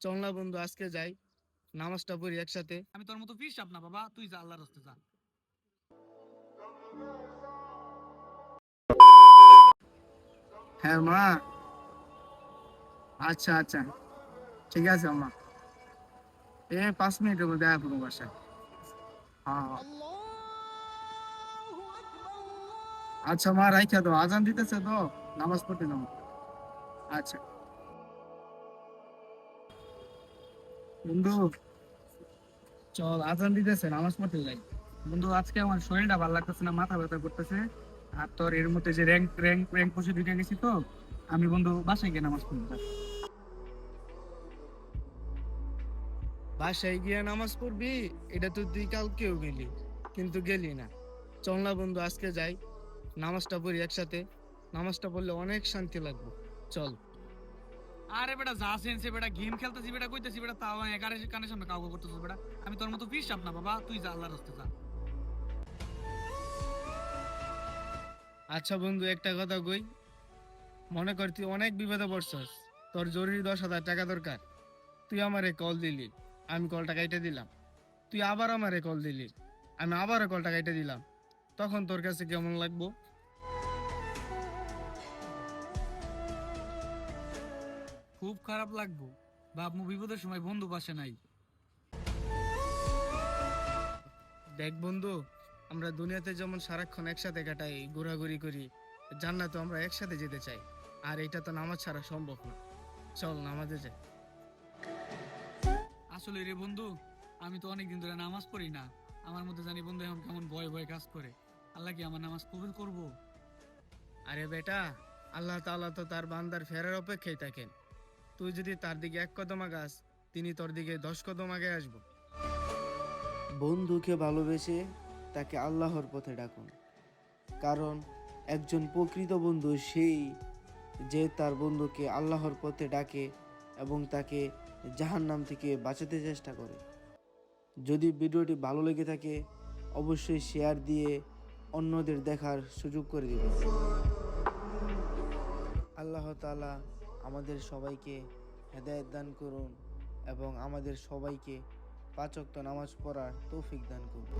চল না বন্ধু, আজকে যাই, নামাজটা পড়ি একসাথে। আমি তোর মতো ফিস না বাবা, তুই যা, আল্লাহর রাস্তায় যা। হ্যাঁ মা, আচ্ছা আচ্ছা, ঠিক আছে মা। 5 মিনিটের মধ্যে দেখা করবো বাসায়। হ্যাঁ হ্যাঁ। আচ্ছা মা, রাইখা দাও, আজান দিতেছে তো, নামাজ পড়তে যাবো। আচ্ছা বন্ধু, চল, আজান দিতেছে, নামাজ পড়তে যাই। বন্ধু, আজকে আমার শরীরটা ভালো লাগতেছে না, মাথা ব্যথা করতেছে। আর তোর এর মধ্যে যে র্যাঙ্ক র্যাঙ্ক র্যাঙ্ক পয়সা ঢুকে গেছি তো, আমি বন্ধু বাসায় গিয়ে নামাজ পড়বো। বাসায় গিয়ে নামাজ পড়বি? এটা তো তুই কালকেও গেলি, কিন্তু গেলি না। চল না বন্ধু, আজকে যাই, নামাজটা পড়ি একসাথে। নামাজটা পড়লে অনেক শান্তি লাগবে। চল। আরে বেটা, যা সেন্সে বেটা, গেম খেলতেছি বেটা, কইতেছি বেটা, তাও একারে কানের সামনে কাউকে করতেছিস বেটা। আমি তোর মতো ফিস না বাবা, তুই যা, আল্লাহর রাস্তায় যা। আচ্ছা বন্ধু, একটা কথা কই, মনে কর তুই অনেক বিপদে পড়ছস, তোর জরুরি 10,000 টাকা দরকার। তুই আমারে কল দিলি, আমি কলটা কাইটে দিলাম। তুই আবার আমারে কল দিলি, আমি আবারও কলটা কাইটে দিলাম। তখন তোর কাছে কেমন লাগবো? খুব খারাপ লাগবো। বাপ মু বিপদের সময় বন্ধু পাশে নাই। দেখ বন্ধু, আমরা দুনিয়াতে যেমন সারাক্ষণ একসাথে কাটাই, ঘোরাঘুরি করি, জান্নাতে আমরা একসাথে যেতে চাই। আর এটা তো নামাজ ছাড়া সম্ভব না। চল নামাজে যাই। আসলে রে বন্ধু, আমি তো অনেকদিন ধরে নামাজ পড়ি না। আমার মধ্যে জানি বন্ধু এখন কেমন ভয় ভয় কাজ করে। আল্লাহ কি আমার নামাজ কবুল করবো? আরে বেটা, আল্লাহ তাআলা তো তার বান্দার ফেরার অপেক্ষায় থাকেন। তুই যদি তার দিকে 1 কদম আগাস, তিনি তোর দিকে 10 কদম আগে আসবো। বন্ধুকে ভালোবেসে তাকে আল্লাহর পথে ডাকুন, কারণ একজন প্রকৃত বন্ধু সেই যে তার বন্ধুকে আল্লাহর পথে ডাকে এবং তাকে জাহান্নাম থেকে বাঁচাতে চেষ্টা করে। যদি ভিডিওটি ভালো লেগে থাকে, অবশ্যই শেয়ার দিয়ে অন্যদের দেখার সুযোগ করে দিবেন। আল্লাহ তাআলা আমাদের সবাইকে হেদায়েত দান করুন এবং আমাদের সবাইকে 5 ওয়াক্ত নামাজ পড়ার তৌফিক দান করুন।